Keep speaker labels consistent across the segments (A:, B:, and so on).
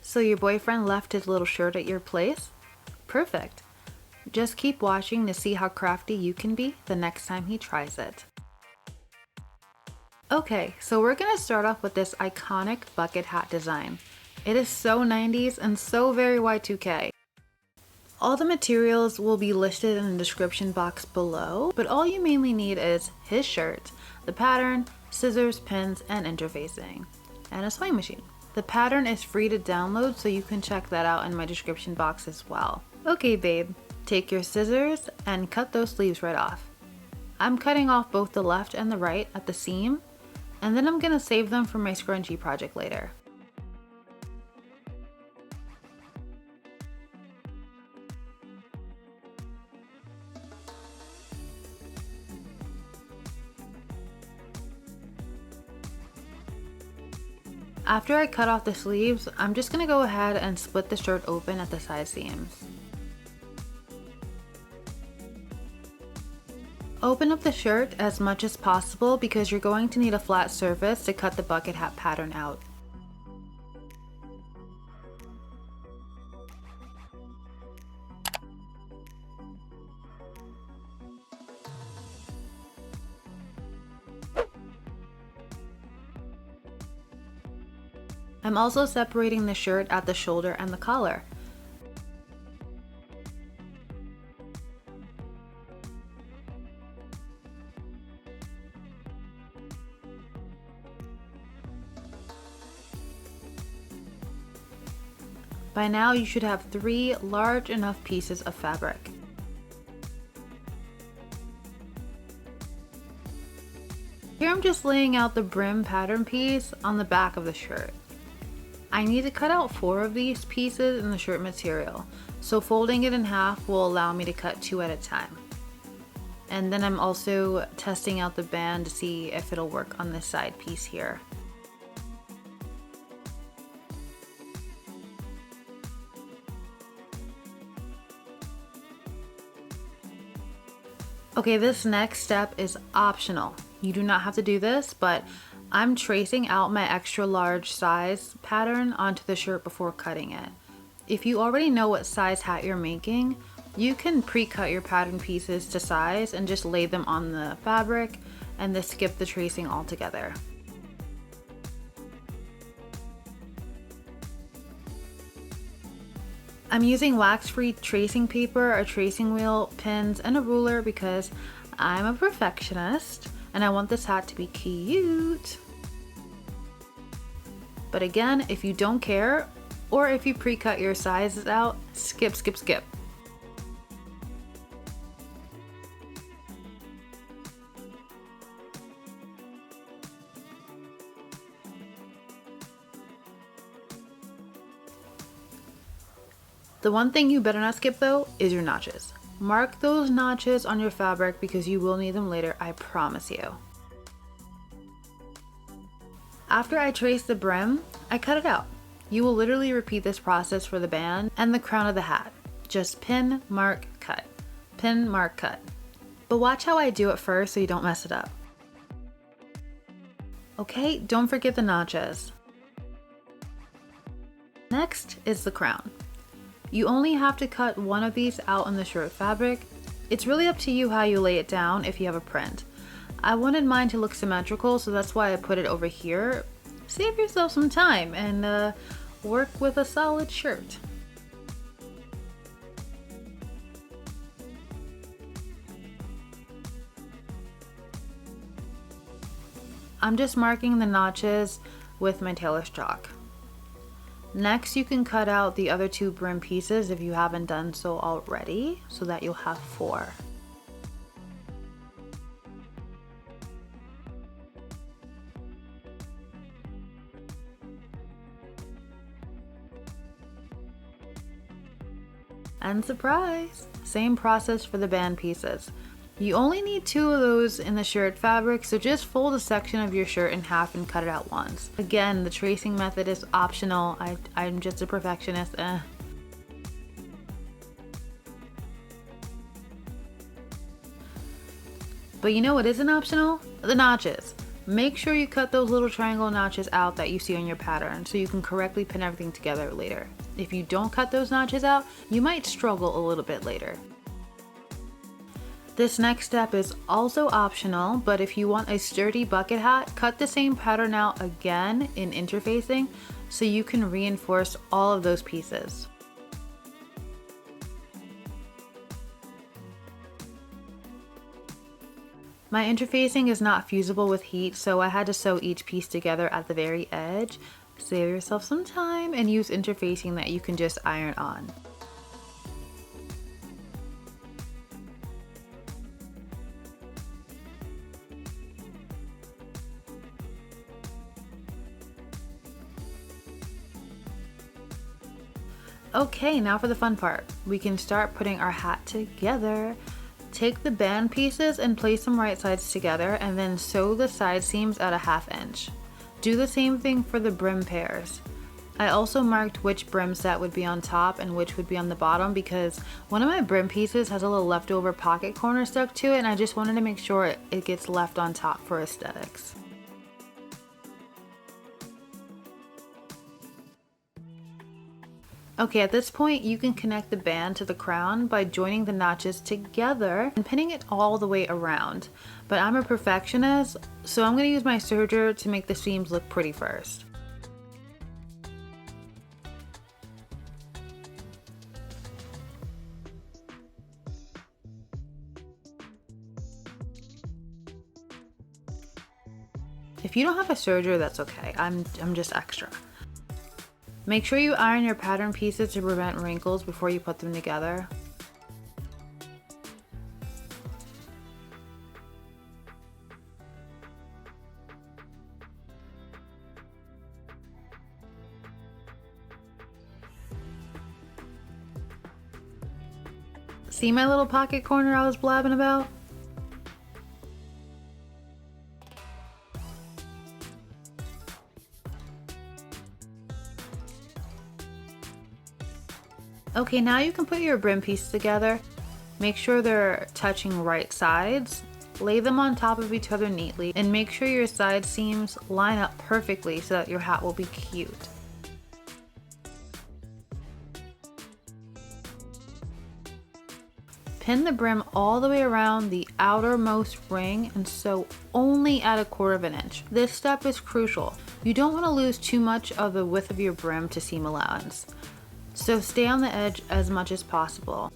A: So your boyfriend left his little shirt at your place? Perfect. Just keep watching to see how crafty you can be the next time he tries it. Okay, so we're gonna start off with this iconic bucket hat design. It is so 90s and so very Y2K. All the materials will be listed in the description box below, but all you mainly need is his shirt, the pattern, scissors, pins, and interfacing, and a sewing machine. The pattern is free to download, so you can check that out in my description box as well. Okay babe, take your scissors and cut those sleeves right off. I'm cutting off both the left and the right at the seam, and then I'm gonna save them for my scrunchie project later. After I cut off the sleeves, I'm just gonna go ahead and split the shirt open at the side seams. Open up the shirt as much as possible because you're going to need a flat surface to cut the bucket hat pattern out. I'm also separating the shirt at the shoulder and the collar. By now you should have 3 large enough pieces of fabric. Here I'm just laying out the brim pattern piece on the back of the shirt. I need to cut out 4 of these pieces in the shirt material, so folding it in half will allow me to cut 2 at a time. And then I'm also testing out the band to see if it'll work on this side piece here. Okay, this next step is optional. You do not have to do this, but I'm tracing out my extra large size pattern onto the shirt before cutting it. If you already know what size hat you're making, you can pre-cut your pattern pieces to size and just lay them on the fabric and then skip the tracing altogether. I'm using wax-free tracing paper, a tracing wheel, pins, and a ruler because I'm a perfectionist and I want this hat to be cute. But again, if you don't care, or if you pre-cut your sizes out, skip. The one thing you better not skip though is your notches. Mark those notches on your fabric because you will need them later, I promise you. After I trace the brim, I cut it out. You will literally repeat this process for the band and the crown of the hat. Just pin, mark, cut. Pin, mark, cut. But watch how I do it first so you don't mess it up. Okay, don't forget the notches. Next is the crown. You only have to cut one of these out on the shirt fabric. It's really up to you how you lay it down if you have a print. I wanted mine to look symmetrical, so that's why I put it over here. Save yourself some time and work with a solid shirt. I'm just marking the notches with my Tailor chalk. Next, you can cut out the other 2 brim pieces if you haven't done so already, so that you'll have 4. And surprise! Same process for the band pieces. You only need 2 of those in the shirt fabric, so just fold a section of your shirt in half and cut it out once. Again, the tracing method is optional. I'm just a perfectionist. But you know what isn't optional? The notches. Make sure you cut those little triangle notches out that you see on your pattern so you can correctly pin everything together later. If you don't cut those notches out, you might struggle a little bit later. This next step is also optional, but if you want a sturdy bucket hat, cut the same pattern out again in interfacing so you can reinforce all of those pieces. My interfacing is not fusible with heat, so I had to sew each piece together at the very edge. Save yourself some time and use interfacing that you can just iron on. Okay, now for the fun part. We can start putting our hat together. Take the band pieces and place them right sides together and then sew the side seams at a 1/2 inch. Do the same thing for the brim pairs. I also marked which brim set would be on top and which would be on the bottom because one of my brim pieces has a little leftover pocket corner stuck to it and I just wanted to make sure it gets left on top for aesthetics. Okay, at this point you can connect the band to the crown by joining the notches together and pinning it all the way around. But I'm a perfectionist, so I'm going to use my serger to make the seams look pretty first. If you don't have a serger, that's okay. I'm just extra. Make sure you iron your pattern pieces to prevent wrinkles before you put them together. See my little pocket corner I was blabbing about? Okay, now you can put your brim pieces together. Make sure they're touching right sides. Lay them on top of each other neatly and make sure your side seams line up perfectly so that your hat will be cute. Pin the brim all the way around the outermost ring and sew only at 1/4 inch. This step is crucial. You don't want to lose too much of the width of your brim to seam allowance. So stay on the edge as much as possible.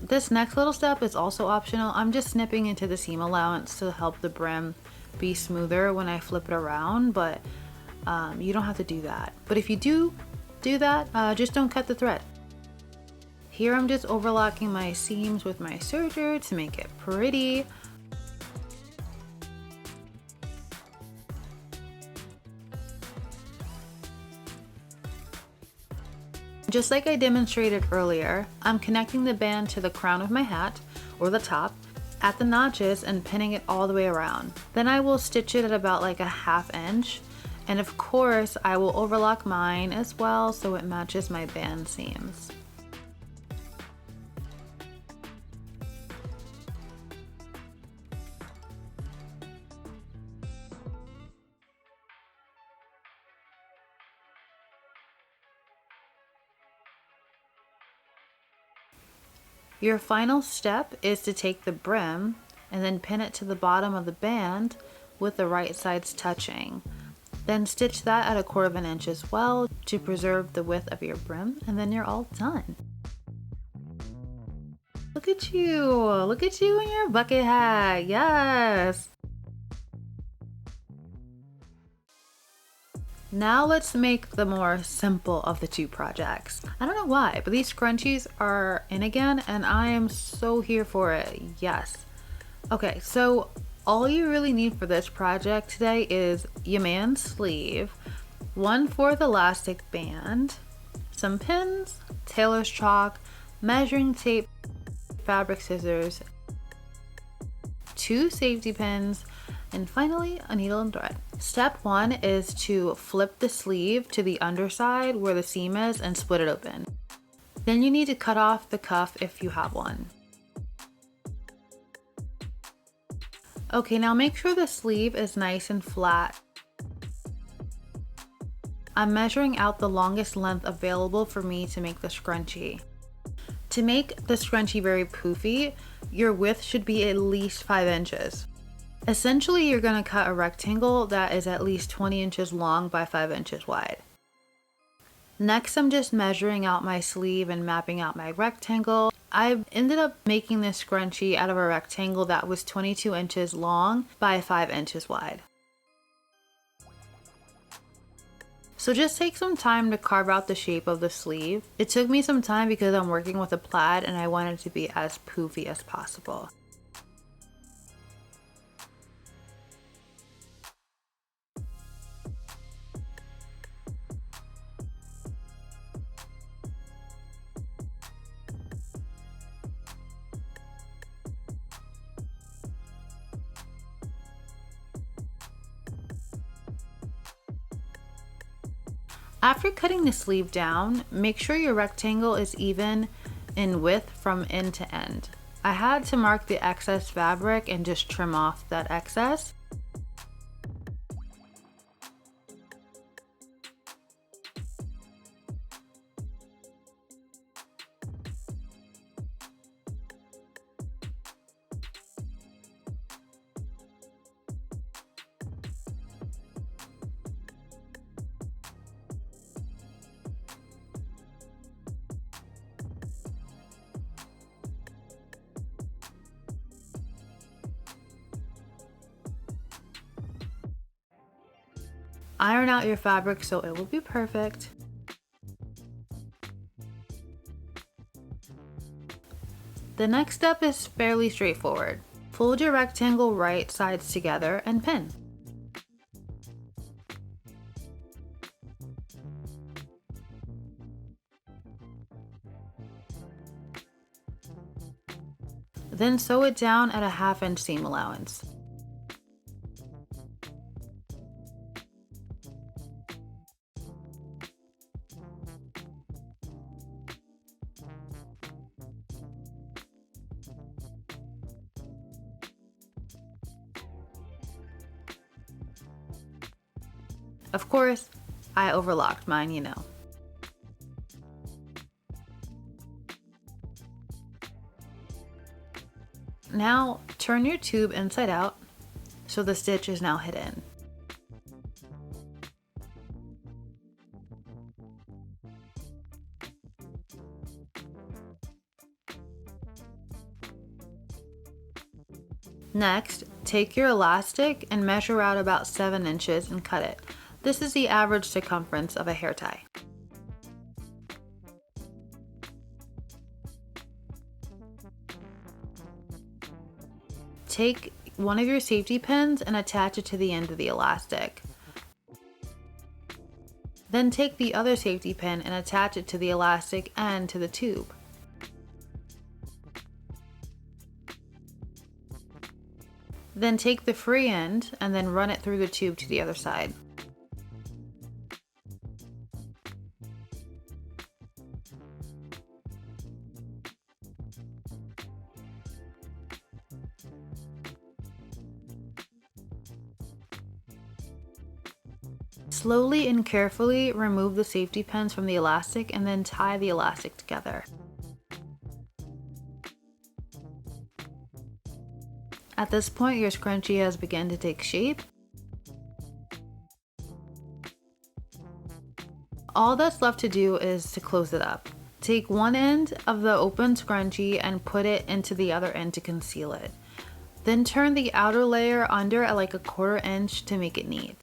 A: This next little step is also optional. I'm just snipping into the seam allowance to help the brim be smoother when I flip it around, but you don't have to do that. But if you do that, just don't cut the thread. Here I'm just overlocking my seams with my serger to make it pretty. Just like I demonstrated earlier, I'm connecting the band to the crown of my hat, or the top, at the notches and pinning it all the way around. Then I will stitch it at about like a 1/2 inch, and of course I will overlock mine as well so it matches my band seams. Your final step is to take the brim and then pin it to the bottom of the band with the right sides touching. Then stitch that at 1/4 inch as well to preserve the width of your brim, and then you're all done. Look at you! Look at you in your bucket hat! Yes! Now let's make the more simple of the two projects. I don't know why, but these scrunchies are in again and I am so here for it. Yes. Okay, so all you really need for this project today is your man's sleeve, 1/4 elastic band, some pins, Tailor's chalk, measuring tape, fabric scissors, 2 safety pins, and finally a needle and thread. Step 1 is to flip the sleeve to the underside where the seam is and split it open. Then you need to cut off the cuff if you have one. Okay, now make sure the sleeve is nice and flat. I'm measuring out the longest length available for me to make the scrunchie. To make the scrunchie very poofy, your width should be at least 5 inches. Essentially, you're going to cut a rectangle that is at least 20 inches long by 5 inches wide. Next, I'm just measuring out my sleeve and mapping out my rectangle. I ended up making this scrunchie out of a rectangle that was 22 inches long by 5 inches wide. So just take some time to carve out the shape of the sleeve. It took me some time because I'm working with a plaid and I want it to be as poofy as possible. After cutting the sleeve down, make sure your rectangle is even in width from end to end. I had to mark the excess fabric and just trim off that excess. Iron out your fabric so it will be perfect. The next step is fairly straightforward. Fold your rectangle right sides together and pin. Then sew it down at a 1/2 inch seam allowance. Of course, I overlocked mine, you know. Now, turn your tube inside out so the stitch is now hidden. Next, take your elastic and measure out about 7 inches and cut it. This is the average circumference of a hair tie. Take one of your safety pins and attach it to the end of the elastic. Then take the other safety pin and attach it to the elastic and to the tube. Then take the free end and then run it through the tube to the other side. Slowly and carefully remove the safety pins from the elastic and then tie the elastic together. At this point, your scrunchie has begun to take shape. All that's left to do is to close it up. Take one end of the open scrunchie and put it into the other end to conceal it. Then turn the outer layer under at like a 1/4 inch to make it neat.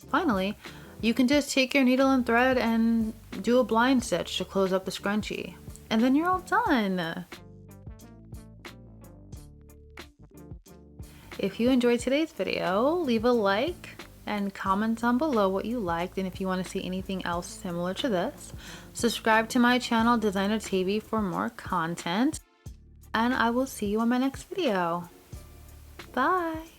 A: Finally, you can just take your needle and thread and do a blind stitch to close up the scrunchie. And then you're all done! If you enjoyed today's video, leave a like and comment down below what you liked and if you want to see anything else similar to this. Subscribe to my channel, Designer Taivy, for more content. and I will see you in my next video. Bye!